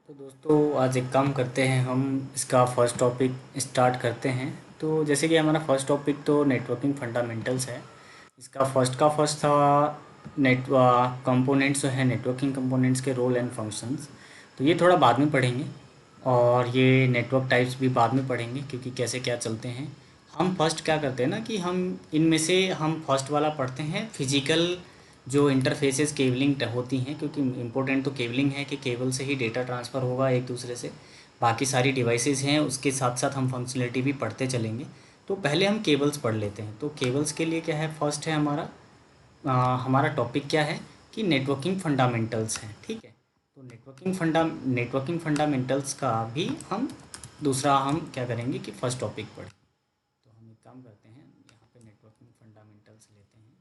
तो दोस्तों आज एक काम करते हैं, हम इसका फर्स्ट टॉपिक स्टार्ट करते हैं। तो जैसे कि हमारा फर्स्ट टॉपिक तो नेटवर्किंग फंडामेंटल्स है। इसका फर्स्ट था नेट कंपोनेंट्स जो है नेटवर्किंग कंपोनेंट्स के रोल एंड फंक्शंस। तो ये थोड़ा बाद में पढ़ेंगे और ये नेटवर्क टाइप्स भी बाद में पढ़ेंगे क्योंकि कैसे क्या चलते हैं। हम फर्स्ट क्या करते हैं ना कि हम इनमें से हम फर्स्ट वाला पढ़ते हैं, फिजिकल जो इंटरफेसेस केबलिंग होती हैं, क्योंकि इम्पोर्टेंट तो केबलिंग है कि केबल से ही डेटा ट्रांसफ़र होगा एक दूसरे से। बाकी सारी डिवाइसेस हैं, उसके साथ साथ हम फंक्शनलिटी भी पढ़ते चलेंगे। तो पहले हम केबल्स पढ़ लेते हैं। तो केबल्स के लिए क्या है, फर्स्ट है हमारा टॉपिक क्या है कि नेटवर्किंग फंडामेंटल्स हैं। ठीक है, तो नेटवर्किंग फंडामेंटल्स का भी हम दूसरा हम क्या करेंगे कि फर्स्ट टॉपिक पढ़ें। तो हम एक काम करते हैं, यहाँ पे नेटवर्किंग फंडामेंटल्स लेते हैं।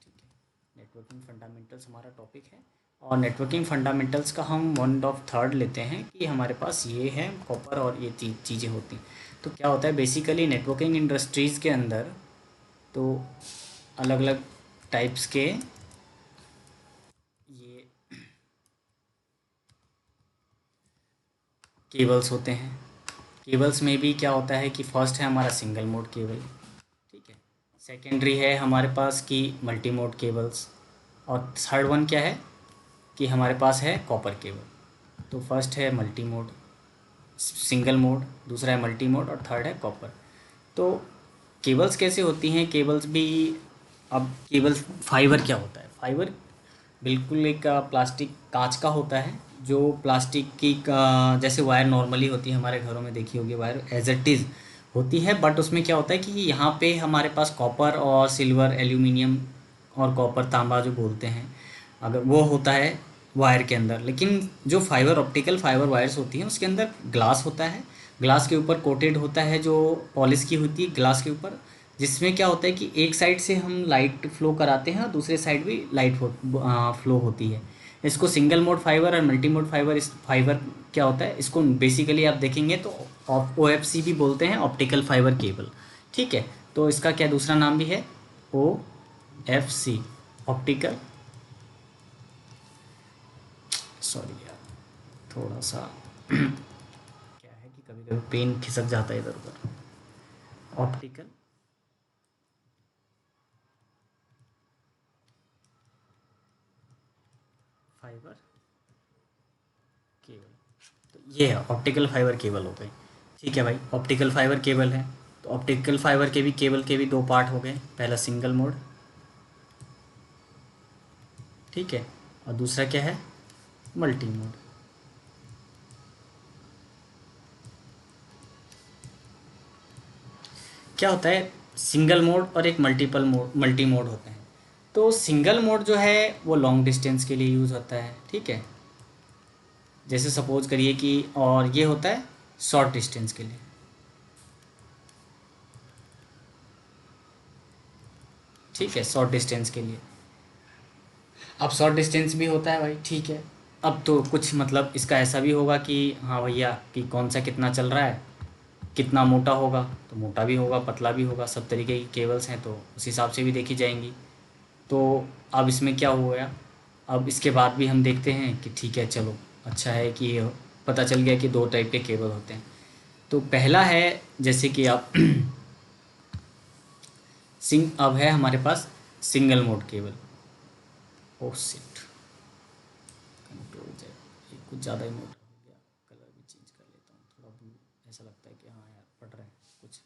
ठीक है, नेटवर्किंग फंडामेंटल्स हमारा टॉपिक है और नेटवर्किंग फंडामेंटल्स का हम 1/3 लेते हैं कि हमारे पास ये है कॉपर और ये चीज़ें होती हैं। तो क्या होता है बेसिकली नेटवर्किंग इंडस्ट्रीज़ के अंदर, तो अलग अलग टाइप्स के ये केबल्स होते हैं। केबल्स में भी क्या होता है कि फर्स्ट है हमारा सिंगल मोड केबल। ठीक है, सेकेंडरी है हमारे पास कि मल्टी मोड केबल्स, और थर्ड वन क्या है कि हमारे पास है कॉपर केबल। तो फर्स्ट है मल्टी मोड सिंगल मोड, दूसरा है मल्टी मोड और थर्ड है कॉपर। तो केबल्स कैसे होती हैं, केबल्स भी, अब केबल्स फाइबर क्या होता है, फाइबर बिल्कुल एक प्लास्टिक कांच का होता है, जो प्लास्टिक की जैसे वायर नॉर्मली होती है हमारे घरों में देखी होगी वायर एज इट इज़ होती है, बट उसमें क्या होता है कि यहाँ पे हमारे पास कॉपर और सिल्वर एल्यूमिनियम और कॉपर तांबा जो बोलते हैं, अगर वो होता है वायर के अंदर। लेकिन जो फाइबर ऑप्टिकल फाइबर वायर्स होती हैं उसके अंदर ग्लास होता है, ग्लास के ऊपर कोटेड होता है, जो पॉलिश की होती है ग्लास के ऊपर, जिसमें क्या होता है कि एक साइड से हम लाइट फ्लो कराते हैं और दूसरे साइड भी लाइट फ्लो होती है। इसको सिंगल मोड फाइबर और मल्टी मोड फाइबर, इस फाइबर क्या होता है, इसको बेसिकली आप देखेंगे तो OFC भी बोलते हैं, ऑप्टिकल फाइबर केबल। ठीक है, तो इसका क्या दूसरा नाम भी है, OFC, ऑप्टिकल, सॉरी यार थोड़ा सा क्या है कि कभी कभी पेन खिसक जाता है इधर उधर, ऑप्टिकल फाइबर केबल। तो ये है ऑप्टिकल फाइबर केबल हो गई। ठीक है भाई, ऑप्टिकल फाइबर केबल है। तो ऑप्टिकल फाइबर के भी केबल के भी दो पार्ट हो गए, पहला सिंगल मोड, ठीक है, और दूसरा क्या है, मल्टी मोड। क्या होता है, सिंगल मोड और एक मल्टी मोड होते हैं। तो सिंगल मोड जो है वो लॉन्ग डिस्टेंस के लिए यूज़ होता है। ठीक है, जैसे सपोज करिए कि, और ये होता है शॉर्ट डिस्टेंस के लिए। ठीक है, शॉर्ट डिस्टेंस के लिए। अब शॉर्ट डिस्टेंस भी होता है भाई, ठीक है। अब तो कुछ मतलब इसका ऐसा भी होगा कि हाँ भैया कि कौन सा कितना चल रहा है, कितना मोटा होगा, तो मोटा भी होगा पतला भी होगा, सब तरीके की केबल्स हैं तो उस हिसाब से भी देखी जाएंगी। तो अब इसमें क्या हो गया, अब इसके बाद भी हम देखते हैं कि ठीक है चलो, अच्छा है कि पता चल गया कि दो टाइप के केबल होते हैं। तो पहला है जैसे कि आप अब है हमारे पास single mode cable. Oh shit, control Z, ये कुछ ज़्यादा ही मोटा हो गया, कलर भी चेंज कर लेता हूँ थोड़ा ब्लू, ऐसा लगता है कि हाँ यार पड़ रहा है कुछ।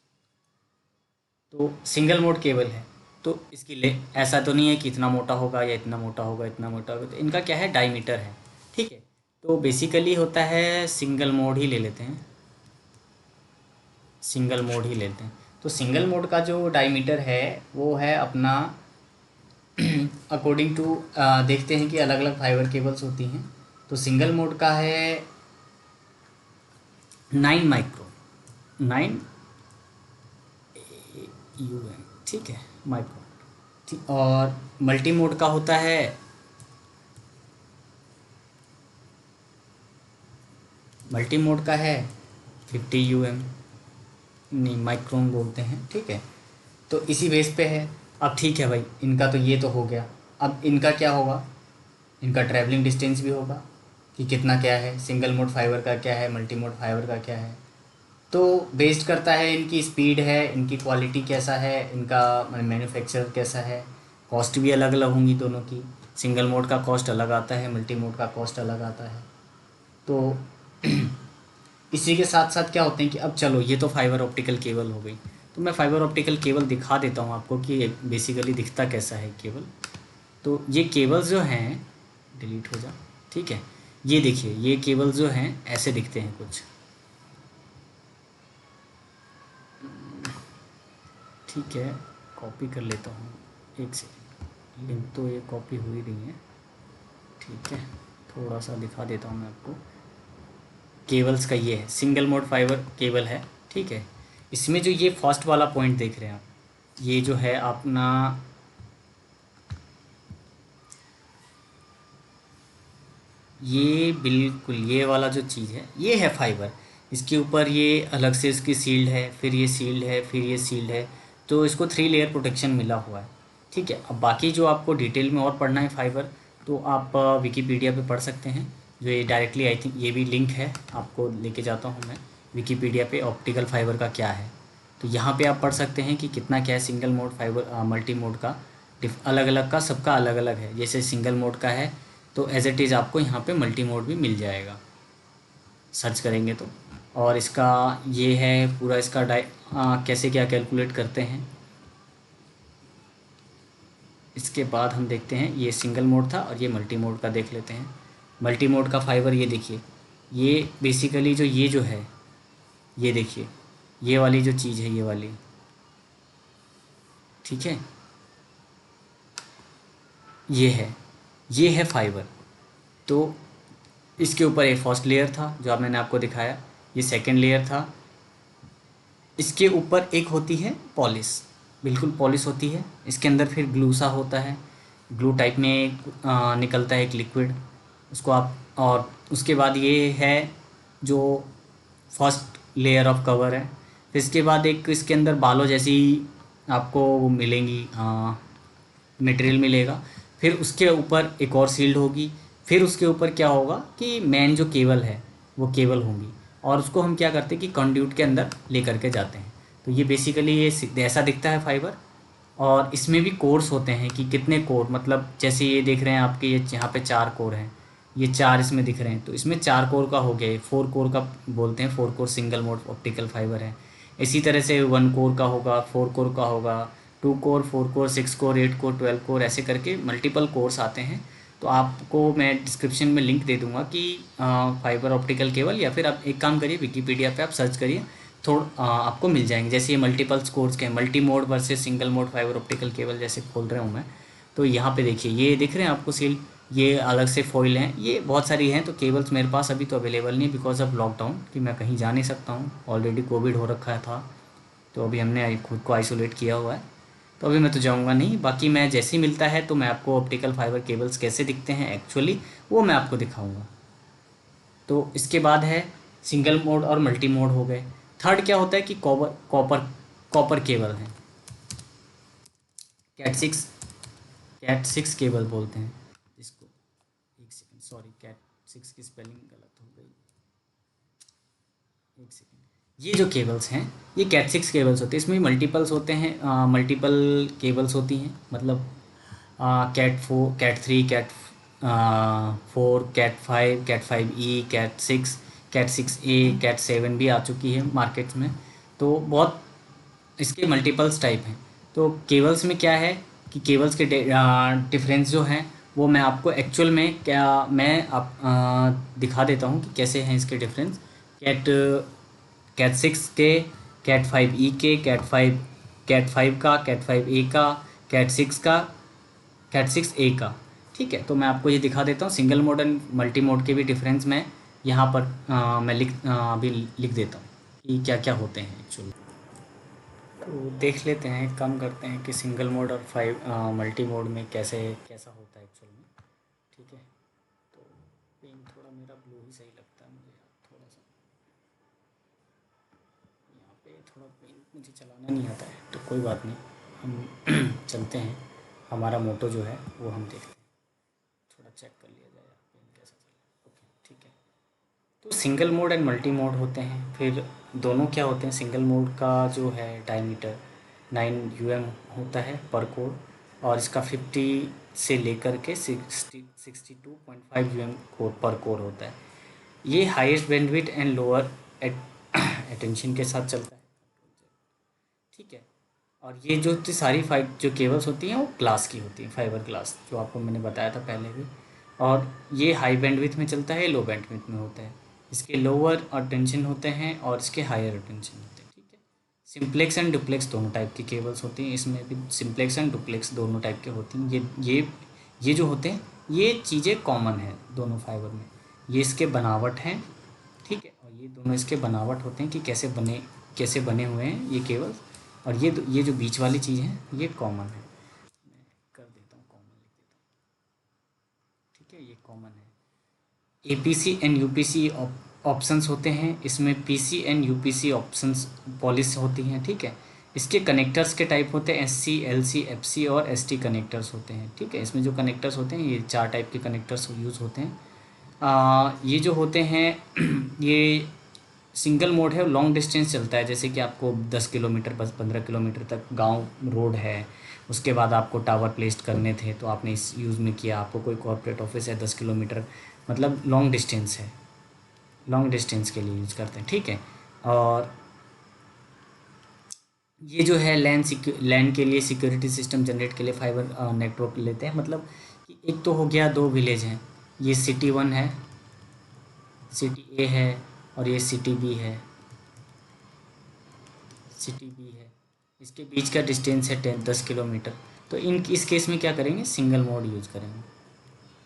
तो सिंगल मोड केबल है, तो इसकी ले ऐसा तो नहीं है कि इतना मोटा होगा या इतना मोटा होगा इतना मोटा होगा, तो इनका क्या है डायमीटर है। ठीक है, तो बेसिकली होता है सिंगल मोड ही ले लेते हैं, सिंगल मोड ही लेते हैं। तो सिंगल मोड का जो डायमीटर है वो है अपना अकॉर्डिंग टू, देखते हैं कि अलग अलग फाइबर केबल्स होती हैं। तो सिंगल मोड का है 9 ठीक है माइक्रो, ठीक। और मल्टी मोड का होता है, मल्टी मोड का है 50 नहीं माइक्रोन बोलते हैं। ठीक है, तो इसी बेस पे है। अब ठीक है भाई, इनका तो ये तो हो गया। अब इनका क्या होगा, इनका ट्रैवलिंग डिस्टेंस भी होगा, कि कितना क्या है, सिंगल मोड फाइबर का क्या है, मल्टी मोड फाइबर का क्या है। तो बेस्ड करता है इनकी स्पीड है, इनकी क्वालिटी कैसा है, इनका मैन्युफैक्चर कैसा है, कॉस्ट भी अलग अलग होंगी दोनों की। सिंगल मोड का कॉस्ट अलग आता है, मल्टी मोड का कॉस्ट अलग आता है। तो इसी के साथ साथ क्या होते हैं कि अब चलो ये तो फाइबर ऑप्टिकल केबल हो गई, तो मैं फाइबर ऑप्टिकल केबल दिखा देता हूँ आपको कि बेसिकली दिखता कैसा है केबल। तो ये केबल्स जो हैं, डिलीट हो जा, ठीक है। ये देखिए, ये केबल्स जो हैं ऐसे दिखते हैं कुछ, ठीक है। कॉपी कर लेता हूँ, एक सेकेंड। लिंक तो ये कॉपी हुई नहीं है, ठीक है। थोड़ा सा दिखा देता हूँ मैं आपको। केबल्स का ये है, सिंगल मोड फाइबर केबल है, ठीक है। इसमें जो ये फर्स्ट वाला पॉइंट देख रहे हैं आप, ये जो है अपना, ये बिल्कुल ये वाला जो चीज़ है ये है फाइबर। इसके ऊपर ये अलग से इसकी सील्ड है, फिर ये सील्ड है, फिर ये सील्ड है। तो इसको 3 लेयर प्रोटेक्शन मिला हुआ है, ठीक है। अब बाकी जो आपको डिटेल में और पढ़ना है फाइबर, तो आप विकीपीडिया पे पढ़ सकते हैं। जो ये डायरेक्टली आई थिंक ये भी लिंक है, आपको लेके जाता हूँ मैं विकीपीडिया पे, ऑप्टिकल फाइबर का क्या है। तो यहाँ पे आप पढ़ सकते हैं कि कितना क्या है single mode fibre, multi mode का अलग अलग का, सबका अलग अलग है। जैसे सिंगल मोड का है तो एज इट इज़ आपको यहाँ पे मल्टी मोड भी मिल जाएगा, सर्च करेंगे तो। और इसका ये है पूरा इसका कैसे क्या कैलकुलेट करते हैं। इसके बाद हम देखते हैं, ये सिंगल मोड था और ये मल्टी मोड का देख लेते हैं। मल्टी मोड का फाइबर ये देखिए, ये बेसिकली जो ये जो है, ये देखिए, ये वाली जो चीज़ है, ये वाली, ठीक है। ये है फाइबर। तो इसके ऊपर एक फर्स्ट लेयर था जो अब मैंने आपको दिखाया, ये सेकंड लेयर था। इसके ऊपर एक होती है पॉलिश, बिल्कुल पॉलिश होती है। इसके अंदर फिर ग्लू सा होता है, ग्लू टाइप में निकलता है एक लिक्विड, उसको आप, और उसके बाद ये है जो फर्स्ट लेयर ऑफ कवर है। फिर इसके बाद एक इसके अंदर बालों जैसी आपको वो मिलेंगी, मटेरियल मिलेगा। फिर उसके ऊपर एक और सील्ड होगी। फिर उसके ऊपर क्या होगा कि मेन जो केबल है वो केबल होंगी, और उसको हम क्या करते हैं कि कंड्यूट के अंदर लेकर के जाते हैं। तो ये बेसिकली ये ऐसा दिखता है फाइबर। और इसमें भी कोर्स होते हैं कि कितने कोर, मतलब जैसे ये देख रहे हैं आपके, ये यहाँ पे 4 कोर हैं, ये 4 इसमें दिख रहे हैं। तो इसमें 4 कोर का हो गया, 4 कोर का बोलते हैं, 4 core single mode optical fibre है। इसी तरह से 1 कोर का होगा, 4 कोर का होगा, 2 core, 4 core, 6 core, 8 core, 12 core, ऐसे करके मल्टीपल कोर्स आते हैं। तो आपको मैं डिस्क्रिप्शन में लिंक दे दूंगा कि फाइबर ऑप्टिकल केबल, या फिर आप एक काम करिए विकीपीडिया पे आप सर्च करिए, आपको मिल जाएंगे। जैसे ये मल्टीपल कोर्स के multi mode versus single mode fibre optical cable जैसे खोल रहा हूँ मैं। तो यहाँ पे देखिए, ये दिख रहे हैं आपको सील, ये अलग से फॉइल हैं, ये बहुत सारी हैं। तो केबल्स मेरे पास अभी तो अवेलेबल नहीं बिकॉज ऑफ लॉकडाउन, कि मैं कहीं जा नहीं सकता हूँ, ऑलरेडी कोविड हो रखा था। तो अभी हमने खुद को आइसोलेट किया हुआ है, तो अभी मैं तो जाऊँगा नहीं। बाकी मैं जैसे ही मिलता है तो मैं आपको ऑप्टिकल फाइबर केबल्स कैसे दिखते हैं एक्चुअली, वो मैं आपको दिखाऊँगा। तो इसके बाद है सिंगल मोड और मल्टी मोड हो गए। थर्ड क्या होता है कि कॉपर कॉपर कॉपर केबल है, cat six, cat six cable बोलते हैं इसको। एक सेकंड, सॉरी, कैट सिक्स की स्पेलिंग गलत हो गई, एक सेकंड। ये जो केबल्स हैं ये कैट सिक्स केबल्स होते हैं, इसमें मल्टीपल्स होते हैं, मल्टीपल केबल्स होती हैं, मतलब cat four, cat three, cat four, cat five E, cat six, cat six A, cat seven भी आ चुकी है मार्केट्स में। तो बहुत इसके मल्टीपल्स टाइप हैं। तो केबल्स में क्या है कि केबल्स के डिफरेंस जो हैं वो मैं आपको एक्चुअल में क्या, मैं आप दिखा देता हूँ कि कैसे हैं इसके डिफरेंस। कैट कैट सिक्स के, कैट फाइव ई के, कैट फाइव का, कैट फाइव ए का, कैट सिक्स का, कैट सिक्स ए का, ठीक है। तो मैं आपको ये दिखा देता हूँ single mode and multi mode के भी डिफरेंस मैं यहाँ पर मैं अभी लिख देता हूँ कि क्या क्या होते हैं एक्चुअली। तो देख लेते हैं, कम करते हैं कि सिंगल मोड और मल्टी मोड में कैसे कैसा होता है एक्चुअल में, ठीक है। तो पेन थोड़ा मेरा ब्लू ही सही लगता है मुझे यार, थोड़ा सा यहाँ पे थोड़ा पेन मुझे चलाना नहीं आता है, तो कोई बात नहीं, हम चलते हैं। हमारा मोटो जो है वो हम देखते हैं, थोड़ा चेक कर लिया जाए यार पेन कैसा चल रहा है। ओके, ठीक है। तो single mode and multi mode होते हैं। फिर दोनों क्या होते हैं, सिंगल मोड का जो है डायमीटर 9 होता है पर कोर, और इसका 50 से लेकर के 62.5 कोर पर कोर होता है। ये highest bandwidth and lower attention के साथ चलता है। ठीक है। और ये जो सारी जो केबल्स होती हैं वो ग्लास की होती हैं, फाइबर ग्लास, जो आपको मैंने बताया था पहले भी। और ये हाई बैंडविड्थ में चलता है, लो बैंडविड्थ में होता है। इसके लोअर टेंशन होते हैं और इसके हायर टेंशन होते हैं। ठीक है। सिंप्लेक्स एंड डुप्लेक्स दोनों टाइप की केबल्स होती हैं, इसमें भी सिंप्लेक्स एंड डुप्लेक्स दोनों टाइप के होती हैं। ये जो होते हैं, ये चीज़ें कॉमन है दोनों फाइबर में। ये इसके बनावट हैं। ठीक है। और ये दोनों इसके बनावट होते हैं कि कैसे बने हुए हैं ये केबल्स। और ये जो बीच वाली चीज़ है ये कॉमन है, मैं कर देता हूँ, कॉमन लिख देता हूँ। ठीक है, ये कॉमन है। एपीसी एंड यूपीसी ऑप्शंस होते हैं, इसमें PC and UPC options polish होती हैं। ठीक है। इसके कनेक्टर्स के टाइप होते हैं एससी, एलसी, एफसी और एसटी कनेक्टर्स होते हैं। ठीक है। इसमें जो कनेक्टर्स होते हैं ये 4 टाइप के कनेक्टर्स यूज़ होते हैं। ये जो होते हैं ये सिंगल मोड है, लॉन्ग डिस्टेंस चलता है। जैसे कि आपको 10 किलोमीटर, बस 15 किलोमीटर तक गांव रोड है, उसके बाद आपको टावर प्लेस्ड करने थे तो आपने इस यूज़ में किया। आपको कोई कॉर्पोरेट ऑफिस है 10 किलोमीटर, मतलब लॉन्ग डिस्टेंस है, लॉन्ग डिस्टेंस के लिए यूज़ करते हैं। ठीक है। और ये जो है लैन के लिए सिक्योरिटी सिस्टम जनरेट के लिए फाइबर नेटवर्क लेते हैं। मतलब कि एक तो हो गया, 2 विलेज हैं, ये सिटी 1 है, सिटी ए है, और ये सिटी बी है, सिटी बी है। इसके बीच का डिस्टेंस है 10 किलोमीटर। तो इस केस में क्या करेंगे, सिंगल मोड यूज करेंगे।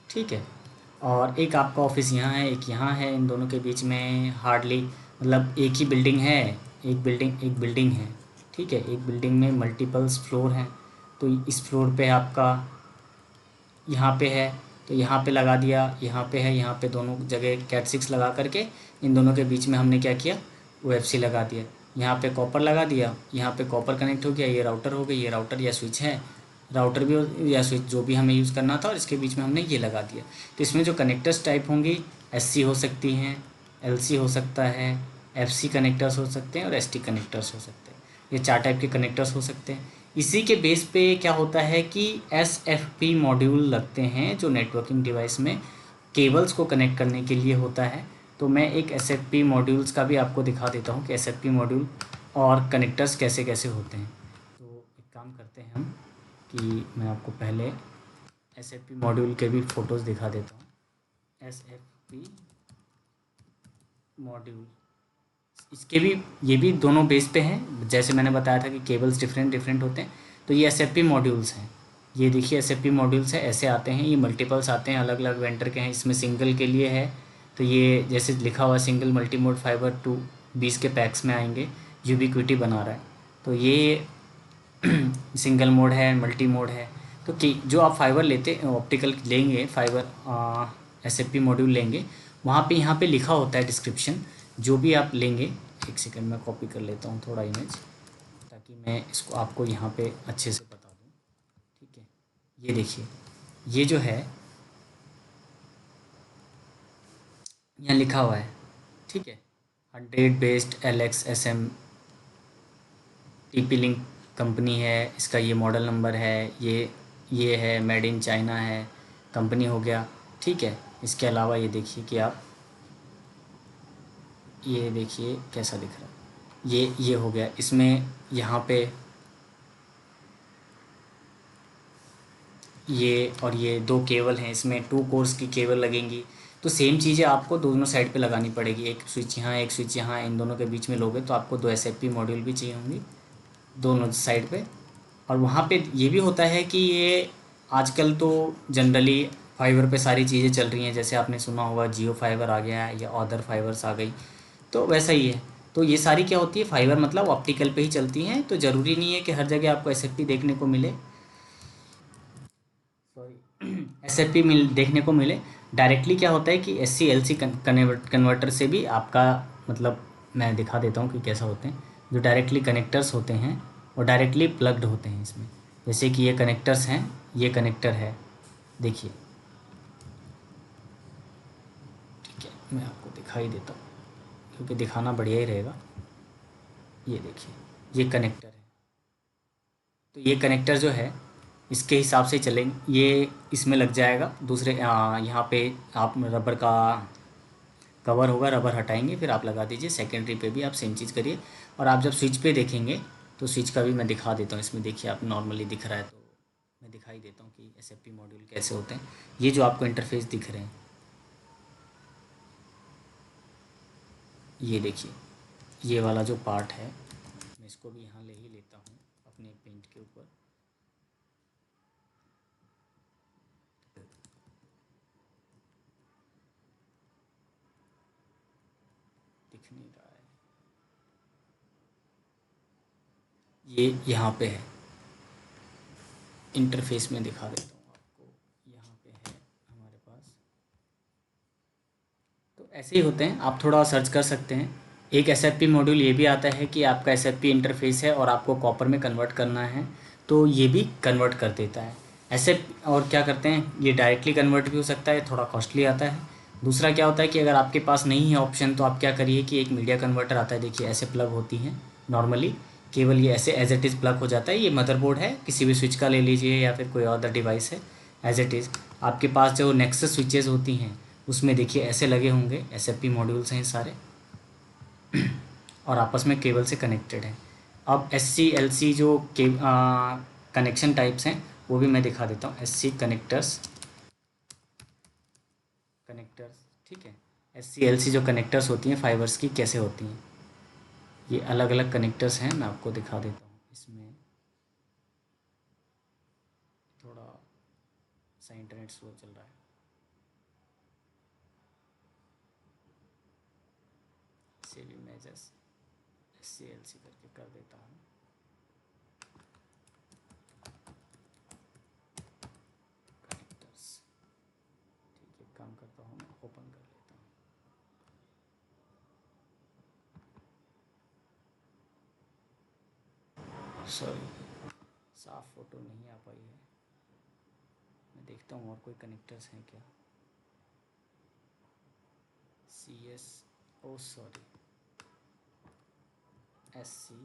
ठीक है। और एक आपका ऑफिस यहाँ है, एक यहाँ है, इन दोनों के बीच में हार्डली, मतलब एक ही बिल्डिंग है, एक बिल्डिंग है। ठीक है। एक बिल्डिंग में मल्टीपल्स फ्लोर हैं। तो इस फ्लोर पे आपका यहाँ पे है, तो यहाँ पे लगा दिया, यहाँ पे है, यहाँ पे दोनों जगह कैट 6 लगा करके इन दोनों के बीच में हमने क्या किया, OFC लगा दिया। यहाँ पे कॉपर लगा दिया, यहाँ पे कॉपर कनेक्ट हो गया, ये राउटर हो गई, ये राउटर या स्विच है, राउटर भी या स्विच जो भी हमें यूज़ करना था, और इसके बीच में हमने ये लगा दिया। तो इसमें जो कनेक्टर्स टाइप होंगी, SC हो सकती हैं, LC हो सकता है, FC कनेक्टर्स हो सकते हैं, और ST कनेक्टर्स हो सकते हैं। ये 4 टाइप के कनेक्टर्स हो सकते हैं। इसी के बेस पे क्या होता है कि SFP मॉड्यूल लगते हैं, जो नेटवर्किंग डिवाइस में केबल्स को कनेक्ट करने के लिए होता है। तो मैं एक SFP मॉड्यूल्स का भी आपको दिखा देता हूँ कि SFP मॉड्यूल और कनेक्टर्स कैसे कैसे होते हैं। तो एक काम करते हैं हम कि मैं आपको पहले SFP मॉड्यूल के भी फ़ोटोज़ दिखा देता हूँ। SFP मॉड्यूल, इसके भी, ये भी दोनों बेस पे हैं। जैसे मैंने बताया था कि केबल्स डिफरेंट डिफरेंट होते हैं, तो ये SFP मॉड्यूल्स हैं। ये देखिए SFP मॉड्यूल्स है, ऐसे आते हैं, ये मल्टीपल्स आते हैं, अलग अलग वेंडर के हैं। इसमें सिंगल के लिए है, तो ये जैसे लिखा हुआ सिंगल मल्टी मोड फाइबर 20 के पैक्स में आएंगे, यूबिक्विटी बना रहा है। तो ये सिंगल मोड है, मल्टी मोड है। तो कि जो आप फाइबर लेते ऑप्टिकल लेंगे, फाइबर SFP मॉड्यूल लेंगे, वहाँ पे यहाँ पे लिखा होता है डिस्क्रिप्शन, जो भी आप लेंगे। एक सेकंड में कॉपी कर लेता हूँ थोड़ा इमेज, ताकि मैं इसको आपको यहाँ पे अच्छे से बता दूँ। ठीक है। ये देखिए, ये जो है यहाँ लिखा हुआ है। ठीक है। 100 based LXSM TP link company है, इसका ये मॉडल नंबर है, ये है, मेड इन चाइना है, कंपनी हो गया। ठीक है। इसके अलावा ये देखिए कि आप ये देखिए कैसा दिख रहा है, ये हो गया। इसमें यहाँ पे ये और ये 2 केबल हैं, इसमें 2 कोर्स की केबल लगेंगी। तो सेम चीज़ें आपको दोनों साइड पे लगानी पड़ेगी, एक स्विच यहाँ, एक स्विच यहाँ, इन दोनों के बीच में लोगे तो आपको 2 SFP मॉड्यूल भी चाहिए होंगी दोनों साइड पे। और वहाँ पे ये भी होता है कि ये आजकल तो जनरली फाइबर पे सारी चीज़ें चल रही हैं, जैसे आपने सुना होगा जियो फाइबर आ गया है या अदर फाइबर्स आ गई, तो वैसा ही है। तो ये सारी क्या होती है, फाइबर मतलब ऑप्टिकल पे ही चलती हैं, तो ज़रूरी नहीं है कि हर जगह आपको SFP देखने को मिले, सॉरी SFP देखने को मिले। डायरेक्टली क्या होता है कि SC LC कन्वर्टर से भी आपका, मतलब मैं दिखा देता हूँ कि कैसा होते हैं। जो डायरेक्टली कनेक्टर्स होते हैं और डायरेक्टली प्लग्ड होते हैं इसमें। जैसे कि ये कनेक्टर्स हैं, ये कनेक्टर है, देखिए। ठीक है। मैं आपको दिखाई देता हूँ क्योंकि दिखाना बढ़िया ही रहेगा। ये देखिए, ये कनेक्टर है। तो ये कनेक्टर जो है इसके हिसाब से चलेंगे, ये इसमें लग जाएगा। दूसरे यहाँ पे आप रबर का कवर होगा, रबर हटाएंगे फिर आप लगा दीजिए। सेकेंडरी पे भी आप सेम चीज़ करिए। और आप जब स्विच पे देखेंगे तो स्विच का भी मैं दिखा देता हूँ। इसमें देखिए, आप नॉर्मली दिख रहा है तो मैं दिखाई देता हूँ कि एसएफपी मॉड्यूल कैसे होते हैं। ये जो आपको इंटरफेस दिख रहे हैं, ये देखिए, ये वाला जो पार्ट है, मैं इसको भी यहाँ ले ही लेता हूँ अपने पेंट के ऊपर। दिख नहीं रहा है, ये यहाँ पे है। इंटरफेस में दिखा देता हूँ आपको, यहाँ पे है हमारे पास। तो ऐसे ही होते हैं, आप थोड़ा सर्च कर सकते हैं। एक एसएफपी मॉड्यूल ये भी आता है कि आपका एसएफपी इंटरफेस है और आपको कॉपर में कन्वर्ट करना है, तो ये भी कन्वर्ट कर देता है ऐसे। और क्या करते हैं, ये डायरेक्टली कन्वर्ट भी हो सकता है, थोड़ा कॉस्टली आता है। दूसरा क्या होता है कि अगर आपके पास नहीं है ऑप्शन, तो आप क्या करिए कि एक मीडिया कन्वर्टर आता है, देखिए ऐसे प्लग होती हैं नॉर्मली। केवल ये ऐसे एज इट इज़ प्लग हो जाता है। ये मदरबोर्ड है, किसी भी स्विच का ले लीजिए या फिर कोई अदर डिवाइस है, एज इट इज़ आपके पास जो नेक्सस स्विचेस होती हैं उसमें देखिए ऐसे लगे होंगे। एसएफपी मॉड्यूल्स हैं सारे और आपस में केबल से कनेक्टेड हैं। अब एस सी एल सी जो कनेक्शन टाइप्स हैं वो भी मैं दिखा देता हूँ। एस सी कनेक्टर्स, ठीक है। एस सी एल सी जो कनेक्टर्स होती हैं फाइबर्स की, कैसे होती हैं, ये अलग अलग कनेक्टर्स हैं। मैं आपको दिखा देता हूँ। इसमें थोड़ा सा इंटरनेट स्लो चल रहा है। इसे भी मैं just S C L C करके कर देता हूँ। कनेक्टर्स, ठीक है, काम करता हूँ, मैं ओपन कर लेता हूँ। सॉरी, साफ फ़ोटो नहीं आ पाई है। मैं देखता हूँ और कोई कनेक्टर्स हैं क्या। सी एस, ओ सॉरी, एस सी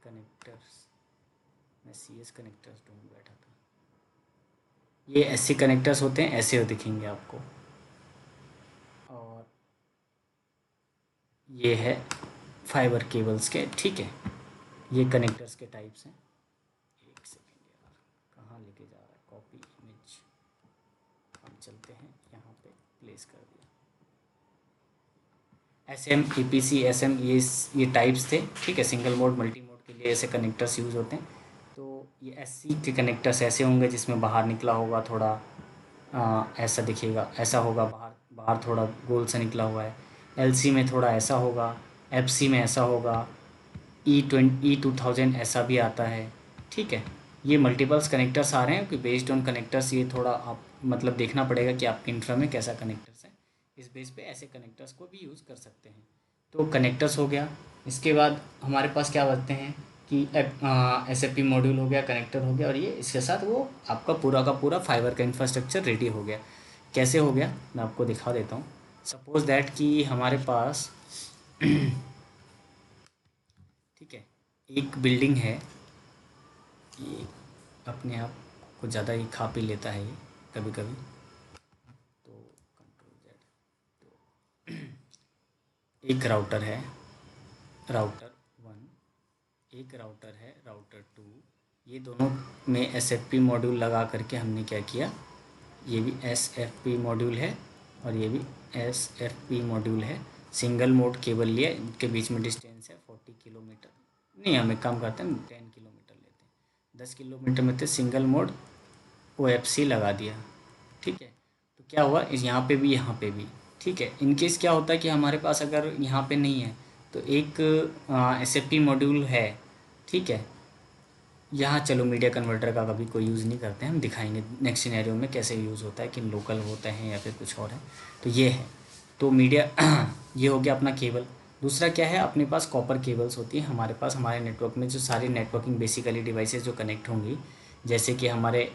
कनेक्टर्स, मैं सी एस कनेक्टर्स ढूंढ बैठा था। ये एस सी कनेक्टर्स होते हैं, ऐसे दिखेंगे आपको। और ये है फाइबर केबल्स के, ठीक है। ये कनेक्टर्स के टाइप्स हैं। एक सेकेंड यार, कहाँ लेके जा रहा है कॉपी इमेज। हम चलते हैं यहाँ पे, प्लेस कर दिया। S M, E P C, S M, ये टाइप्स थे, ठीक है। सिंगल मोड मल्टी मोड के लिए ऐसे कनेक्टर्स यूज़ होते हैं। तो ये एस सी के कनेक्टर्स ऐसे होंगे जिसमें बाहर निकला होगा थोड़ा, ऐसा दिखेगा, ऐसा होगा, बाहर बाहर थोड़ा गोल सा निकला हुआ है। एल सी में थोड़ा ऐसा होगा, एफ सी में ऐसा होगा, E2000 ऐसा भी आता है, ठीक है। ये मल्टीपल्स कनेक्टर्स आ रहे हैं कि बेस्ड ऑन कनेक्टर्स, ये थोड़ा आप मतलब देखना पड़ेगा कि आपके इंफ्रा में कैसा कनेक्टर्स है। इस बेस पे ऐसे कनेक्टर्स को भी यूज़ कर सकते हैं। तो कनेक्टर्स हो गया। इसके बाद हमारे पास क्या बचते हैं कि एस एफ पी मॉड्यूल हो गया, कनेक्टर हो गया, और ये इसके साथ वो आपका पूरा का पूरा फाइबर का इंफ्रास्ट्रक्चर रेडी हो गया। कैसे हो गया, मैं आपको दिखा देता हूँ। सपोज़ दैट कि हमारे पास ठीक है, एक बिल्डिंग है। ये अपने आप कुछ ज़्यादा ही खा पी लेता है ये कभी कभी, तो कंट्रोल जेड। तो एक राउटर है, राउटर 1, एक राउटर है राउटर 2। ये दोनों में एस एफ पी मॉड्यूल लगा करके हमने क्या किया, ये भी एस एफ पी मॉड्यूल है और ये भी एस एफ पी मॉड्यूल है। सिंगल मोड केबल लिया, इनके बीच में डिस्टेंस है 40 किलोमीटर। नहीं, हम एक काम करते हैं, 10 किलोमीटर लेते हैं। 10 किलोमीटर में थे, single mode O F C लगा दिया, ठीक है। तो क्या हुआ, इस यहाँ पे भी, यहाँ पे भी, ठीक है। इनकेस क्या होता है कि हमारे पास अगर यहाँ पे नहीं है तो एक एस एफ पी मॉड्यूल है, ठीक है। यहाँ चलो मीडिया कन्वर्टर का कभी कोई यूज़ नहीं करते हैं, हम दिखाएंगे नेक्स्ट सिनेरियो में कैसे यूज़ होता है, कि लोकल होते हैं या फिर कुछ और है। तो ये है, तो मीडिया ये हो गया अपना केबल। दूसरा क्या है, अपने पास कॉपर केबल्स होती है हमारे पास। हमारे नेटवर्क में जो सारी नेटवर्किंग बेसिकली डिवाइसेस जो कनेक्ट होंगी, जैसे कि हमारे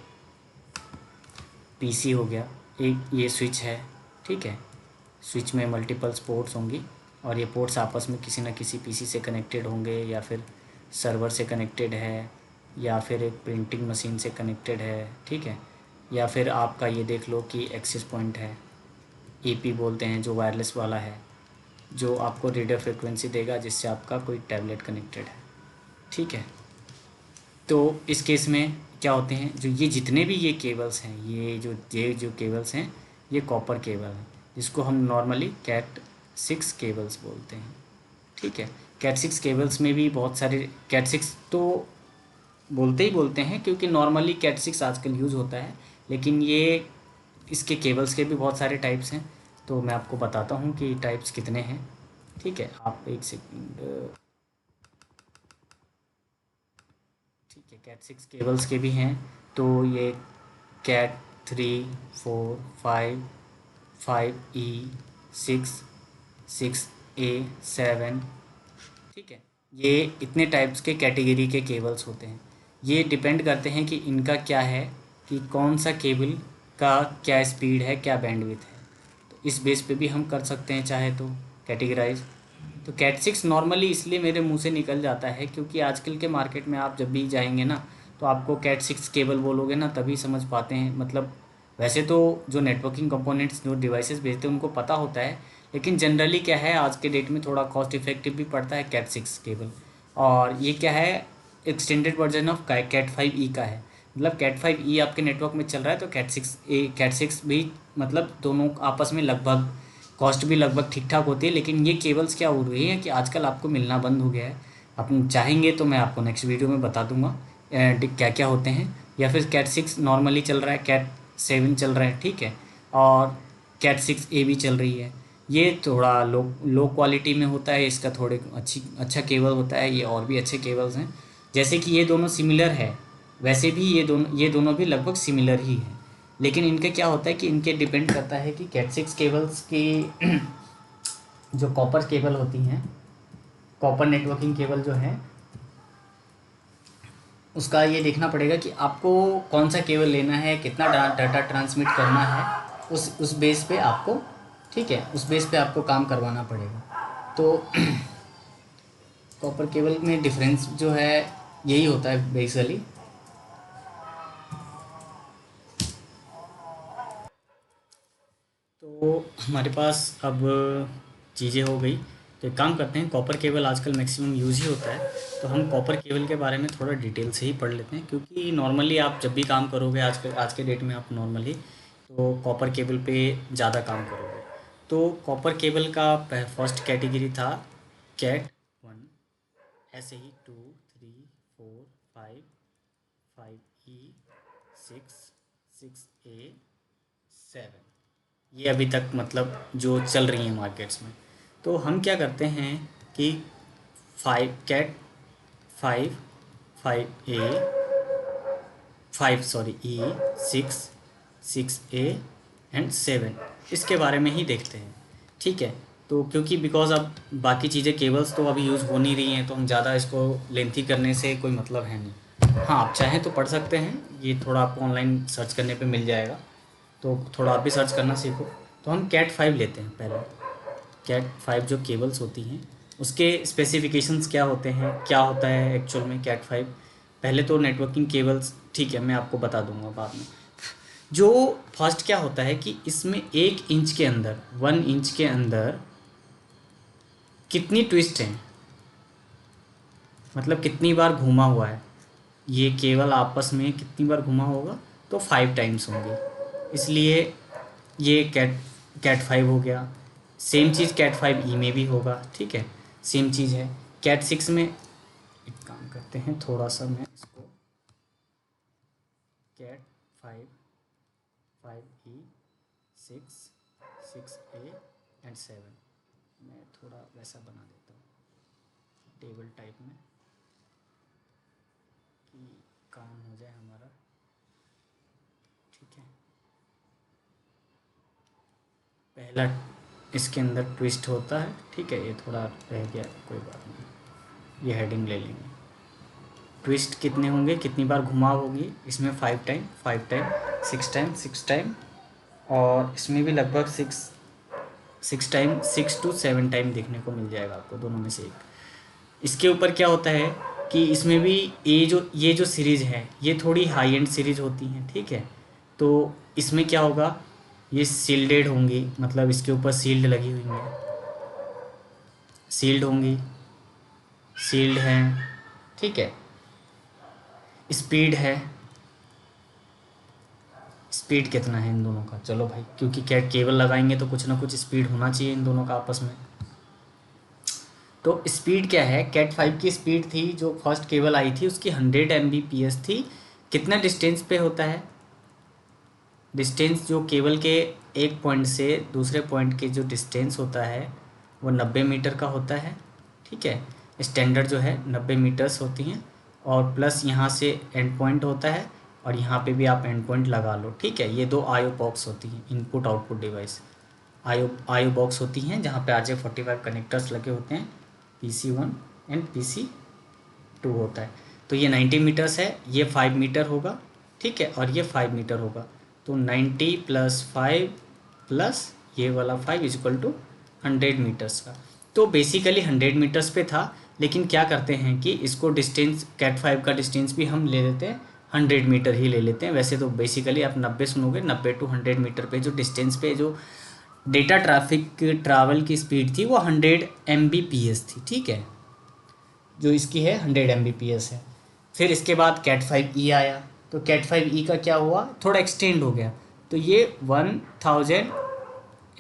पीसी हो गया, एक ये स्विच है, ठीक है। स्विच में मल्टीपल्स पोर्ट्स होंगी और ये पोर्ट्स आपस में किसी न किसी पीसी से कनेक्टेड होंगे, या फिर सर्वर से कनेक्टेड है, या फिर एक प्रिंटिंग मशीन से कनेक्टेड है, ठीक है। या फिर आपका ये देख लो कि एक्सेस पॉइंट है, ईपी बोलते हैं, जो वायरलेस वाला है, जो आपको रेडियो फ्रिक्वेंसी देगा जिससे आपका कोई टैबलेट कनेक्टेड है, ठीक है। तो इस केस में क्या होते हैं, जो ये जितने भी ये केबल्स हैं, ये जो केबल्स हैं, ये कॉपर केबल हैं, जिसको हम नॉर्मली कैट 6 केबल्स बोलते हैं, ठीक है। कैट 6 केबल्स में भी बहुत सारे, कैट 6 तो बोलते ही बोलते हैं क्योंकि नॉर्मली कैट 6 आजकल यूज़ होता है, लेकिन ये इसके केबल्स के भी बहुत सारे टाइप्स हैं। तो मैं आपको बताता हूँ कि टाइप्स कितने हैं, ठीक है। आप एक सेकंड, ठीक है। कैट 6 केबल्स के भी हैं, तो ये कैट 3, 4, 5, 5E, 6, 6A, 7, ठीक है। ये इतने टाइप्स के कैटेगरी के केबल्स होते हैं। ये डिपेंड करते हैं कि इनका क्या है, कि कौन सा केबल का क्या स्पीड है, क्या बैंडविड्थ है। तो इस बेस पे भी हम कर सकते हैं चाहे तो कैटेगराइज। तो कैट 6 नॉर्मली इसलिए मेरे मुंह से निकल जाता है क्योंकि आजकल के मार्केट में आप जब भी जाएंगे ना, तो आपको कैट 6 केबल बोलोगे ना तभी समझ पाते हैं। मतलब वैसे तो जो नेटवर्किंग कंपोनेंट्स, जो डिवाइसेस भेजते हैं उनको पता होता है, लेकिन जनरली क्या है, आज के डेट में थोड़ा कॉस्ट इफेक्टिव भी पड़ता है कैट 6 केबल। और ये क्या है, extended version of cat 5E का है। मतलब कैट 5E आपके नेटवर्क में चल रहा है, तो कैट सिक्स भी, मतलब दोनों आपस में लगभग कॉस्ट भी लगभग ठीक ठाक होती है। लेकिन ये केबल्स क्या हो रही है कि आजकल आपको मिलना बंद हो गया है। आप चाहेंगे तो मैं आपको नेक्स्ट वीडियो में बता दूंगा क्या क्या होते हैं। या फिर कैट 6 नॉर्मली चल रहा है, कैट 7 चल रहा है, ठीक है, और कैट 6A भी चल रही है। ये थोड़ा लो क्वालिटी में होता है, इसका थोड़े अच्छा केबल होता है। ये और भी अच्छे केबल्स हैं, जैसे कि ये दोनों सिमिलर है, वैसे भी ये दोनों भी लगभग सिमिलर ही हैं। लेकिन इनका क्या होता है कि इनके डिपेंड करता है कि कैट 6 केबल्स की जो कॉपर केबल होती हैं, कॉपर नेटवर्किंग केबल जो है, उसका ये देखना पड़ेगा कि आपको कौन सा केबल लेना है, कितना डाटा ट्रांसमिट करना है, उस बेस पे आपको, ठीक है, उस बेस पे आपको काम करवाना पड़ेगा। तो कॉपर केबल में डिफरेंस जो है यही होता है बेसिकली। तो हमारे पास अब चीज़ें हो गई, तो एक काम करते हैं, कॉपर केबल आजकल मैक्सिमम यूज़ ही होता है, तो हम कॉपर केबल के बारे में थोड़ा डिटेल से ही पढ़ लेते हैं। क्योंकि नॉर्मली आप जब भी काम करोगे, आज के डेट में आप नॉर्मली तो कॉपर केबल पे ज़्यादा काम करोगे। तो कॉपर केबल का फर्स्ट कैटेगरी था कैट 1, ऐसे ही 2, 3, 4, 5, 5E, 6, 6A, 7, ये अभी तक मतलब जो चल रही हैं मार्केट्स में। तो हम क्या करते हैं कि कैट 5, 5A, 6, 6A एंड 7, इसके बारे में ही देखते हैं, ठीक है। तो क्योंकि बिकॉज अब बाकी चीज़ें केबल्स तो अभी यूज़ हो नहीं रही हैं, तो हम ज़्यादा इसको लेंथी करने से कोई मतलब है नहीं। हाँ, आप चाहें तो पढ़ सकते हैं, ये थोड़ा आपको ऑनलाइन सर्च करने पे मिल जाएगा, तो थोड़ा आप भी सर्च करना सीखो। तो हम कैट 5 लेते हैं पहले। कैट 5 जो केबल्स होती हैं, उसके स्पेसिफिकेशंस क्या होते हैं, क्या होता है एक्चुअल में कैट 5। पहले तो नेटवर्किंग केबल्स, ठीक है, मैं आपको बता दूंगा बाद में। जो फर्स्ट क्या होता है कि इसमें 1 इंच के अंदर, 1 इंच के अंदर कितनी ट्विस्ट हैं, मतलब कितनी बार घूमा हुआ है ये केबल, आपस में कितनी बार घुमा होगा, तो 5 टाइम्स होंगे, इसलिए ये कैट 5 हो गया। सेम चीज़ कैट 5E में भी होगा, ठीक है, सेम चीज़ है। कैट 6 में एक काम करते हैं, थोड़ा सा मैं इसको, कैट 5, 5E, 6, 6A एंड 7, मैं थोड़ा वैसा बना देता हूँ टेबल टाइप में, कि काम हो जाए हमारा, ठीक है। पहला इसके अंदर ट्विस्ट होता है, ठीक है, ये थोड़ा रह गया, कोई बात नहीं, ये हेडिंग ले लेंगे। ट्विस्ट कितने होंगे, कितनी बार घुमा होगी, इसमें 5 टाइम, 5 टाइम, 6 टाइम, 6 टाइम, और इसमें भी लगभग 6 6 to 7 टाइम देखने को मिल जाएगा आपको, दोनों में से एक। इसके ऊपर क्या होता है कि इसमें भी ये जो सीरीज़ है ये थोड़ी हाई एंड सीरीज़ होती हैं, ठीक है। तो इसमें क्या होगा, ये सील्डेड होंगी, मतलब इसके ऊपर सील्ड लगी हुई हैं, सील्ड होंगी, सील्ड हैं, ठीक है। स्पीड है, स्पीड कितना है इन दोनों का, चलो भाई, क्योंकि कैट केबल लगाएंगे तो कुछ ना कुछ स्पीड होना चाहिए इन दोनों का आपस में। तो स्पीड क्या है, कैट 5 की स्पीड थी जो फर्स्ट केबल आई थी उसकी 100 Mbps थी। कितना डिस्टेंस पे होता है, डिस्टेंस जो केबल के एक पॉइंट से दूसरे पॉइंट के जो डिस्टेंस होता है वो 90 मीटर का होता है, ठीक है। स्टैंडर्ड जो है 90 मीटर्स होती हैं, और प्लस यहाँ से एंड पॉइंट होता है, और यहाँ पे भी आप एंड पॉइंट लगा लो, ठीक है। ये दो आईओ बॉक्स होती हैं, input output device IO box होती हैं, जहाँ पे RJ45 कनेक्टर्स लगे होते हैं, PC1 एंड PC2 होता है। तो ये 90 मीटर्स है, ये 5 मीटर होगा, ठीक है, और ये 5 मीटर होगा। तो 90 + 5 प्लस ये वाला 5 = 100 मीटर्स का। तो बेसिकली 100 मीटर्स पे था, लेकिन क्या करते हैं कि इसको डिस्टेंस कैट 5 का डिस्टेंस भी हम ले लेते हैं, 100 मीटर ही ले लेते हैं। वैसे तो बेसिकली आप 90 सुनोगे, 90 to 100 मीटर पे जो डिस्टेंस पे जो डेटा ट्रैवल की स्पीड थी वो 100 Mbps थी, ठीक है, जो इसकी है 100 Mbps है। फिर इसके बाद कैट 5e आया, तो कैट 5e का क्या हुआ, थोड़ा एक्सटेंड हो गया, तो ये 1000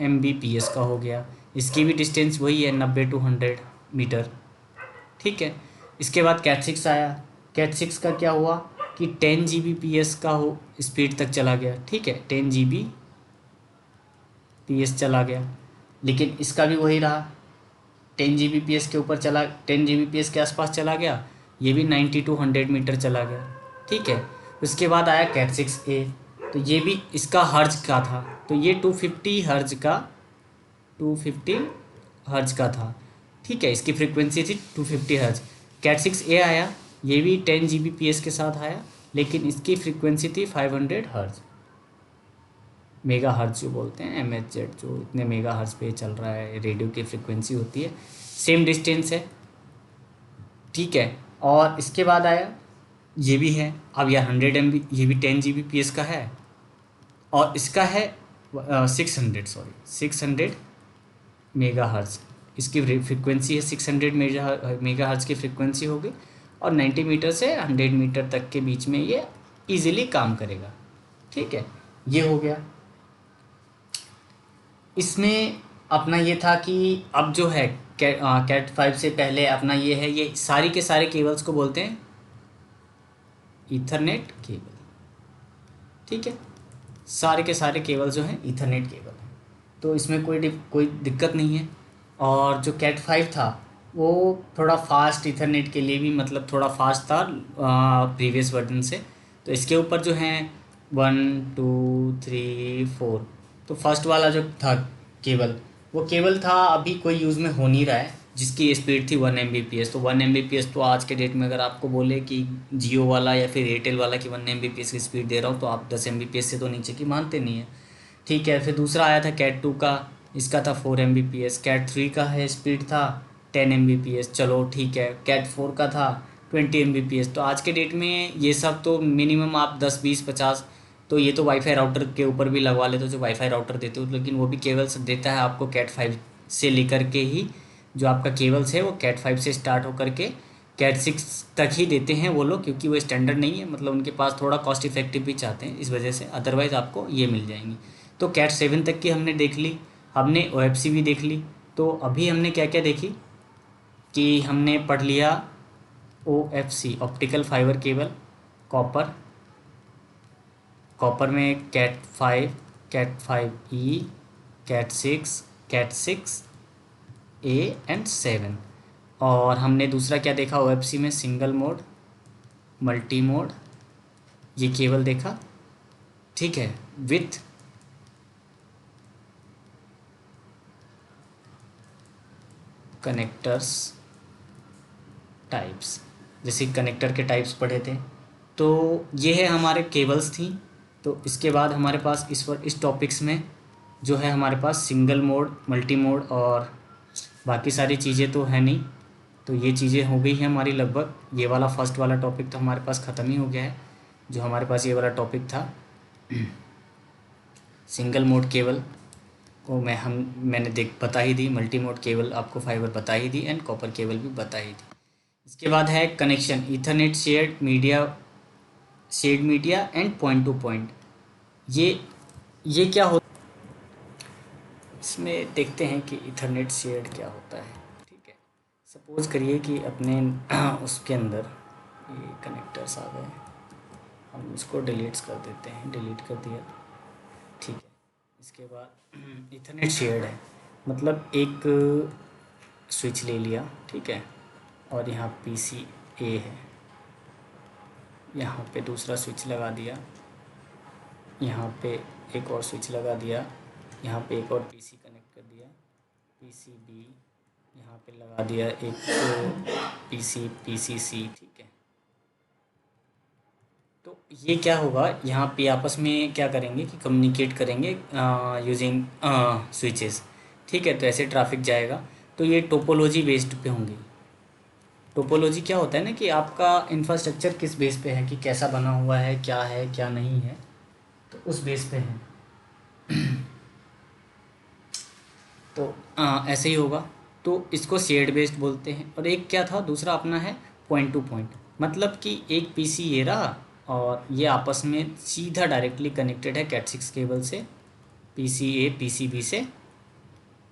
Mbps का हो गया। इसकी भी डिस्टेंस वही है 90 to 100 मीटर, ठीक है। इसके बाद कैट 6 आया, कैट 6 का क्या हुआ कि 10 Gbps का हो स्पीड तक चला गया, ठीक है, 10 Gbps चला गया। लेकिन इसका भी वही रहा, 10 Gbps के ऊपर चला, 10 Gbps के आसपास चला गया, ये भी 90 to 100 मीटर चला गया, ठीक है। उसके बाद आया कैट 6a, तो ये भी इसका हर्ज का था, तो ये 250 हर्ज का था, ठीक है। इसकी फ्रीक्वेंसी थी 250 हर्ज। कैट 6a आया, ये भी 10 Gbps के साथ आया, लेकिन इसकी फ्रीक्वेंसी थी 500 हर्ज, मेगा हर्ज जो बोलते हैं, MHz, जो इतने मेगा हर्ज पे चल रहा है, रेडियो की फ्रीक्वेंसी होती है। सेम डिस्टेंस है, ठीक है। और इसके बाद आया ये भी है, अब यह 100 MB, ये भी 10 Gbps का है, और इसका है 600 मेगा हर्ज, इसकी फ्रीक्वेंसी है 600 मेगा हर्ज की फ्रीक्वेंसी होगी, और 90 मीटर से 100 मीटर तक के बीच में ये इजीली काम करेगा, ठीक है। ये हो गया। इसमें अपना ये था कि अब जो है कैट 5 से पहले अपना ये है, ये सारी के सारे केबल्स को बोलते हैं ईथरनेट केबल, ठीक है। सारे के सारे केबल जो हैं ईथरनेट केबल हैं, तो इसमें कोई दिक्कत नहीं है। और जो कैट 5 था वो थोड़ा फास्ट ईथरनेट के लिए भी, मतलब थोड़ा फास्ट था प्रीवियस वर्जन से। तो इसके ऊपर जो हैं 1 2 3 4, तो फर्स्ट वाला जो था केबल, वो केबल था अभी कोई यूज़ में हो नहीं रहा है, जिसकी स्पीड थी 1 Mbps। तो 1 Mbps तो आज के डेट में अगर आपको बोले कि जियो वाला या फिर एयरटेल वाला कि 1 Mbps की स्पीड दे रहा हूँ, तो आप 10 Mbps से तो नीचे की मानते नहीं है, ठीक है। फिर दूसरा आया था कैट 2 का, इसका था 4 Mbps। कैट 3 का है स्पीड था 10 Mbps, चलो ठीक है। कैट 4 का था 20 Mbps। तो आज के डेट में ये सब तो मिनिमम आप 10 20 50, तो ये तो वाईफाई राउटर के ऊपर भी लगवा लेते हो जो वाईफाई राउटर देते हो, लेकिन वो भी केबल्स देता है आपको कैट 5 से लेकर के ही, जो आपका केबल्स है वो कैट 5 से स्टार्ट होकर के कैट 6 तक ही देते हैं वो लोग, क्योंकि वो स्टैंडर्ड नहीं है, मतलब उनके पास थोड़ा कॉस्ट इफेक्टिव भी चाहते हैं इस वजह से, अदरवाइज़ आपको ये मिल जाएंगी। तो कैट 7 तक की हमने देख ली, हमने OFC भी देख ली। तो अभी हमने क्या क्या देखी कि हमने पढ़ लिया OFC, optical fibre cable, copper में cat 5, cat 5e, cat 6, cat 6a and 7। और हमने दूसरा क्या देखा OFC में, सिंगल मोड, मल्टी मोड, ये केबल देखा, ठीक है, विथ कनेक्टर्स टाइप्स, जैसे कनेक्टर के टाइप्स पढ़े थे। तो ये है हमारे केबल्स थी। तो इसके बाद हमारे पास इस टॉपिक्स में जो है हमारे पास सिंगल मोड, मल्टी मोड और बाकी सारी चीज़ें तो है नहीं। तो ये चीज़ें हो गई हैं हमारी लगभग। ये वाला फर्स्ट वाला टॉपिक तो हमारे पास ख़त्म ही हो गया है, जो हमारे पास ये वाला टॉपिक था सिंगल मोड केबल वो मैंने बता ही दी। मल्टी मोड केबल आपको फाइबर बता ही दी एंड कॉपर केबल भी बता ही दी। इसके बाद है connection, Ethernet shared media and point to point. ये ये क्या होता है, इसमें देखते हैं कि ईथरनेट शेयर्ड क्या होता है। ठीक है, सपोज करिए कि अपने उसके अंदर ये कनेक्टर्स आ गए, हम इसको डिलीट कर देते हैं, डिलीट कर दिया। ठीक है, इसके बाद ईथरनेट शेयर्ड है, मतलब एक स्विच ले लिया, ठीक है, और यहाँ पीसी ए है, यहाँ पे दूसरा स्विच लगा दिया, यहाँ पे एक और स्विच लगा दिया, यहाँ पे एक और पीसी कनेक्ट कर दिया, पीसी बी, यहाँ पे लगा दिया एक पीसी सी। ठीक है, तो ये क्या होगा, यहाँ पे आपस में क्या करेंगे कि कम्युनिकेट करेंगे यूजिंग स्विचेस। ठीक है, तो ऐसे ट्रैफिक जाएगा। तो ये टोपोलॉजी बेस्ड पे होंगी। टोपोलॉजी क्या होता है ना कि आपका इंफ्रास्ट्रक्चर किस बेस पे है, कि कैसा बना हुआ है क्या नहीं है, तो उस बेस पे है। तो ऐसे ही होगा। तो इसको शेयर्ड बेस्ड बोलते हैं। और एक क्या था दूसरा अपना है पॉइंट टू पॉइंट, मतलब कि एक पीसी ये रहा और ये आपस में सीधा डायरेक्टली कनेक्टेड है कैट 6 केबल से, पीसी ए पीसी बी से,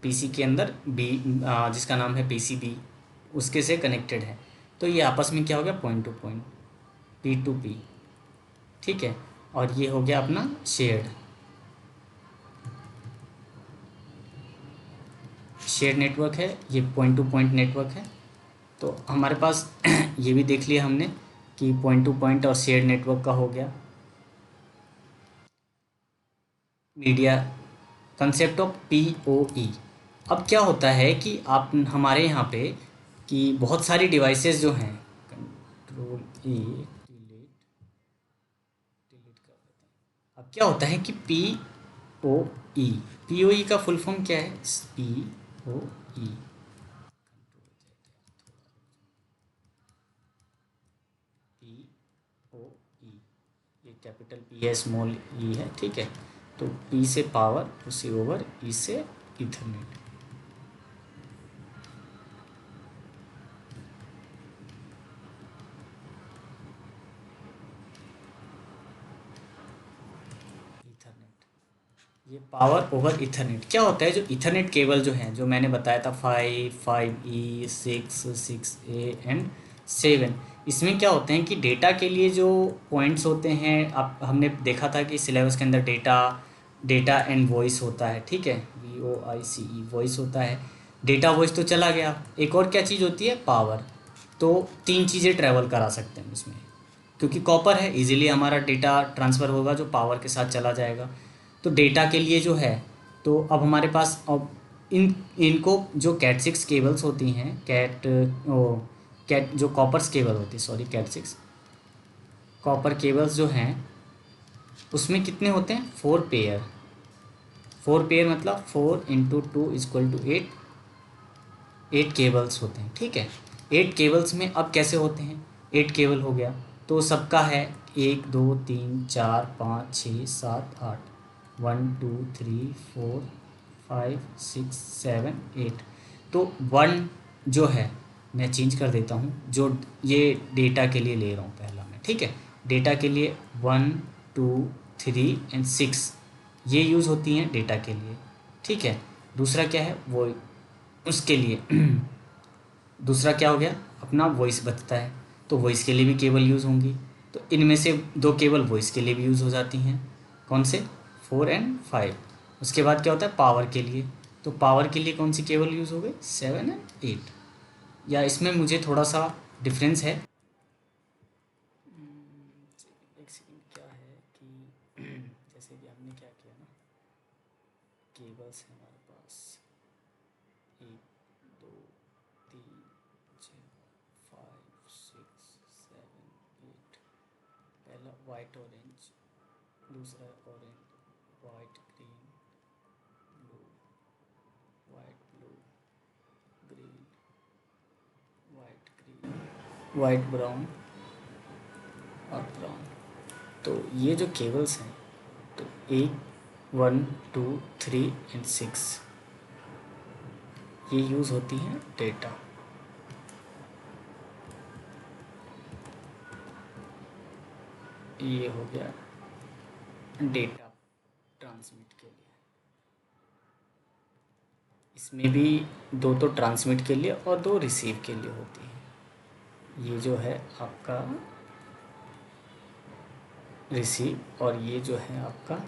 पीसी के अंदर बी जिसका नाम है पीसी बी, उसके से कनेक्टेड है। तो ये आपस में क्या हो गया, point to point, P to P. ठीक है, और ये हो गया अपना शेयर्ड नेटवर्क है, ये पॉइंट टू पॉइंट नेटवर्क है। तो हमारे पास ये भी देख लिया हमने कि पॉइंट टू पॉइंट और शेयर्ड नेटवर्क का हो गया। Media concept of PoE. अब क्या होता है कि आप हमारे यहाँ पे कि बहुत सारी डिवाइसेस जो हैं, कंट्रोल ई डिलीट, डिलीट कर देते हैं। अब क्या होता है कि ओ ई, पीओई का फुल फॉर्म क्या है, पी ओ ई, पी ओ ई, ये कैपिटल पी है, स्मॉल ई है। ठीक है, तो पी से पावर, उसी ओवर, ई से इथरनेट। इथरनेट, ये पावर ओवर इथरनेट क्या होता है। जो इथरनेट केबल जो है, जो मैंने बताया था 5E 6 6A एंड 7, इसमें क्या होते हैं कि डेटा के लिए जो पॉइंट्स होते हैं, अब हमने देखा था कि सिलेबस के अंदर डेटा डेटा एंड वॉइस होता है। ठीक है, VOICE वॉइस होता है। डेटा वॉइस तो चला गया, एक और क्या चीज़ होती है, पावर। तो तीन चीज़ें ट्रैवल करा सकते हैं उसमें, क्योंकि कॉपर है, इजीली हमारा डेटा ट्रांसफ़र होगा जो पावर के साथ चला जाएगा। तो डेटा के लिए जो है, तो अब हमारे पास अब इनको जो कैट 6 केबल्स होती हैं, कैट जो कॉपर्स केबल होती है, सॉरी कैट 6 कॉपर केबल्स जो हैं, उसमें कितने होते हैं, 4 पेयर। 4 पेयर मतलब 4 × 2 = 8, 8 केबल्स होते हैं। ठीक है, 8 केबल्स में अब कैसे होते हैं, 8 केबल हो गया तो सबका है 1 2 3 4 5 6 7 8, 1 2 3 4 5 6 7 8। तो 1 जो है मैं चेंज कर देता हूँ, जो ये डेटा के लिए ले रहा हूँ पहला मैं। ठीक है, डेटा के लिए 1 2 3 एंड 6 ये यूज़ होती हैं डेटा के लिए। ठीक है, दूसरा क्या है वो उसके लिए दूसरा क्या हो गया, अपना वॉइस बचता है, तो वॉइस के लिए भी केबल यूज़ होंगी। तो इनमें से 2 केबल वॉइस के लिए भी यूज़ हो जाती हैं, कौन से, 4 एंड 5। उसके बाद क्या होता है पावर के लिए, तो पावर के लिए कौन सी केबल यूज़ हो गई, 7 एंड 8। या इसमें मुझे थोड़ा सा डिफरेंस है। एक सेकंड, क्या है कि जैसे कि हमने क्या किया ना, केबल्स है हमारे पास 1 2 3 4 5 6 7 8। पहला वाइट ऑरेंज, दूसरा orange white green, white brown और ब्राउन। तो ये जो केबल्स हैं, तो 1 2 3 एंड 6 ये यूज़ होती हैं डेटा। ये हो गया डेटा ट्रांसमिट के लिए। इसमें भी दो तो ट्रांसमिट के लिए और दो रिसीव के लिए होती हैं। ये जो है आपका रिसीव और ये जो है आपका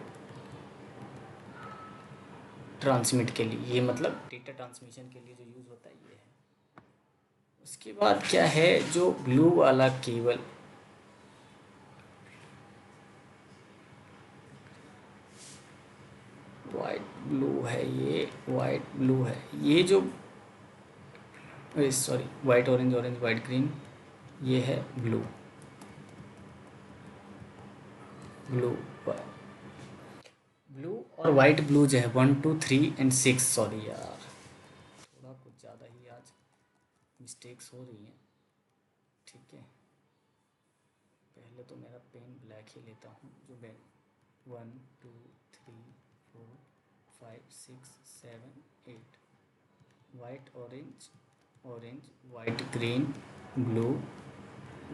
ट्रांसमिट के लिए। ये मतलब डेटा ट्रांसमिशन के लिए जो यूज़ होता है ये है। उसके बाद क्या है, जो ब्लू वाला केबल, वाइट ब्लू है, ये वाइट ब्लू है, ये जो sorry white orange orange white green, ये है ब्लू। ब्लू ब्लू और वाइट ब्लू जो है 1 2 3 एंड 6। सॉरी यार, थोड़ा कुछ ज़्यादा ही आज मिस्टेक्स हो रही हैं। ठीक है, पहले तो मेरा पेन ब्लैक ही लेता हूँ। जो 1 2 3 4 5 6 7 8 white orange orange white green blue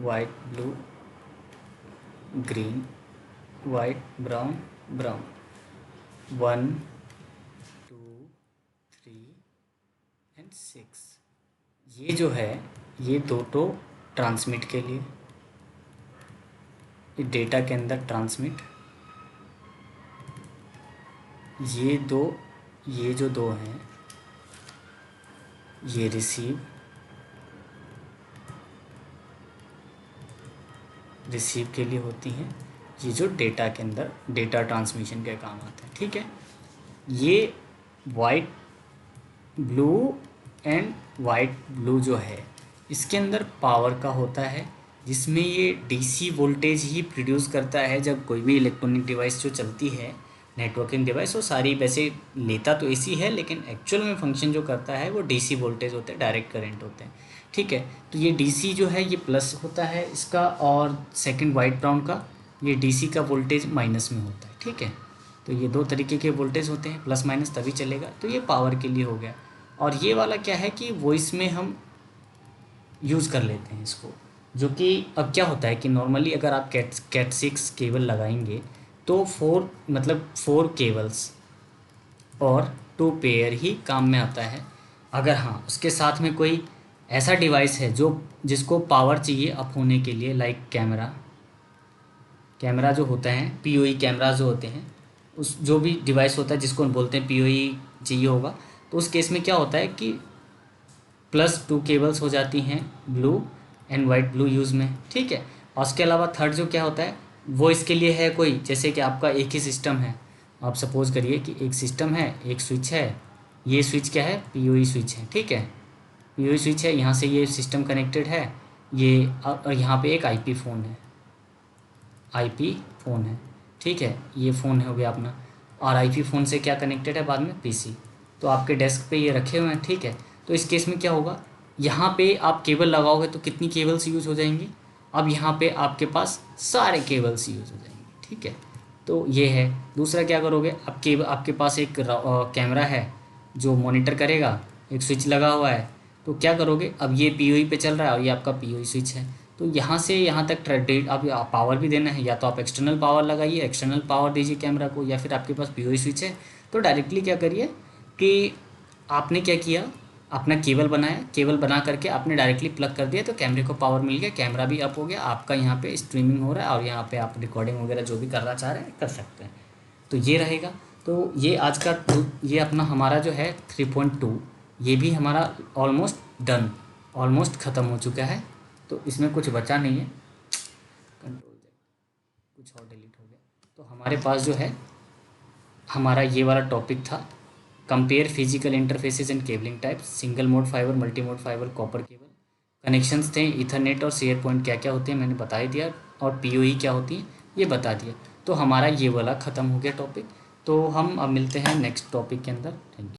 white blue green white brown brown. 1 2 3 and 6 ये जो है ये दो तो ट्रांसमिट के लिए, डेटा के अंदर ट्रांसमिट। ये जो दो हैं ये रिसीव के लिए होती हैं। ये जो डेटा के अंदर डेटा ट्रांसमिशन के काम आते हैं। ठीक है, ये white blue and white blue जो है इसके अंदर पावर का होता है, जिसमें ये डीसी वोल्टेज ही प्रोड्यूस करता है। जब कोई भी इलेक्ट्रॉनिक डिवाइस जो चलती है, नेटवर्किंग डिवाइस, वो सारी वैसे लेता तो एसी है, लेकिन एक्चुअल में फंक्शन जो करता है वो डीसी वोल्टेज होते हैं, डायरेक्ट करंट होते हैं। ठीक है, तो ये डीसी जो है ये प्लस होता है इसका, और सेकंड वाइट ब्राउन का ये डीसी का वोल्टेज माइनस में होता है। ठीक है, तो ये दो तरीके के वोल्टेज होते हैं, प्लस माइनस तभी चलेगा। तो ये पावर के लिए हो गया। और ये वाला क्या है कि वॉइस में हम यूज़ कर लेते हैं इसको, जो कि अब क्या होता है कि नॉर्मली अगर आप कैट 6 केबल लगाएंगे तो 4 केबल्स और 2 पेयर ही काम में आता है। अगर हाँ उसके साथ में कोई ऐसा डिवाइस है जिसको पावर चाहिए अप होने के लिए, लाइक कैमरा जो होता है, पीओई कैमरा जो होते हैं, उस जो भी डिवाइस होता है जिसको हम बोलते हैं पीओई चाहिए होगा, तो उस केस में क्या होता है कि +2 केबल्स हो जाती हैं blue and white blue use में। ठीक है, और उसके अलावा थर्ड जो क्या होता है वो इसके लिए है कोई, जैसे कि आपका एक ही सिस्टम है, आप सपोज़ करिए कि एक सिस्टम है, एक स्विच है, ये स्विच क्या है, पीओई स्विच है। ठीक है, पीओई स्विच है, यहाँ से ये सिस्टम कनेक्टेड है, ये और यहाँ पे एक आईपी फ़ोन है। ठीक है, ये फ़ोन हो गया अपना, और आईपी फ़ोन से क्या कनेक्टेड है बाद में, पीसी। तो आपके डेस्क पे ये रखे हुए हैं। ठीक है, तो इस केस में क्या होगा, यहाँ पे आप केबल लगाओगे तो कितनी केबल्स यूज़ हो जाएंगी, अब यहाँ पे आपके पास सारे केबल्स यूज़ हो जाएंगे। ठीक है, तो ये है। दूसरा क्या करोगे, अब केबल आपके पास एक कैमरा है जो मॉनिटर करेगा, एक स्विच लगा हुआ है, तो क्या करोगे, अब ये पीओई पे चल रहा है और ये आपका पीओई स्विच है, तो यहाँ से यहाँ तक ट्रेड आप पावर भी देना है, या तो आप एक्सटर्नल पावर लगाइए, एक्सटर्नल पावर दीजिए कैमरा को, या फिर आपके पास पीओई स्विच है तो डायरेक्टली क्या करिए कि आपने क्या किया, अपना केबल बनाया, केबल बना करके आपने डायरेक्टली प्लग कर दिया, तो कैमरे को पावर मिल गया, कैमरा भी अप हो गया, आपका यहाँ पे स्ट्रीमिंग हो रहा है और यहाँ पे आप रिकॉर्डिंग वगैरह जो भी करना चाह रहे हैं कर सकते हैं। तो ये रहेगा। तो ये आज का ये अपना हमारा जो है 3.2 ये भी हमारा ऑलमोस्ट डन, ऑलमोस्ट ख़त्म हो चुका है। तो इसमें कुछ बचा नहीं है, कंट्रोल कुछ और डिलीट हो गया। तो हमारे पास जो है हमारा ये वाला टॉपिक था, compare physical interfaces and cabling types, single mode fibre, multi mode fibre, copper cable, connections थे, ईथरनेट और शेयर पॉइंट क्या क्या होते हैं मैंने बता ही दिया, और पीओई क्या होती है ये बता दिया। तो हमारा ये वाला ख़त्म हो गया टॉपिक। तो हम अब मिलते हैं नेक्स्ट टॉपिक के अंदर। Thank you.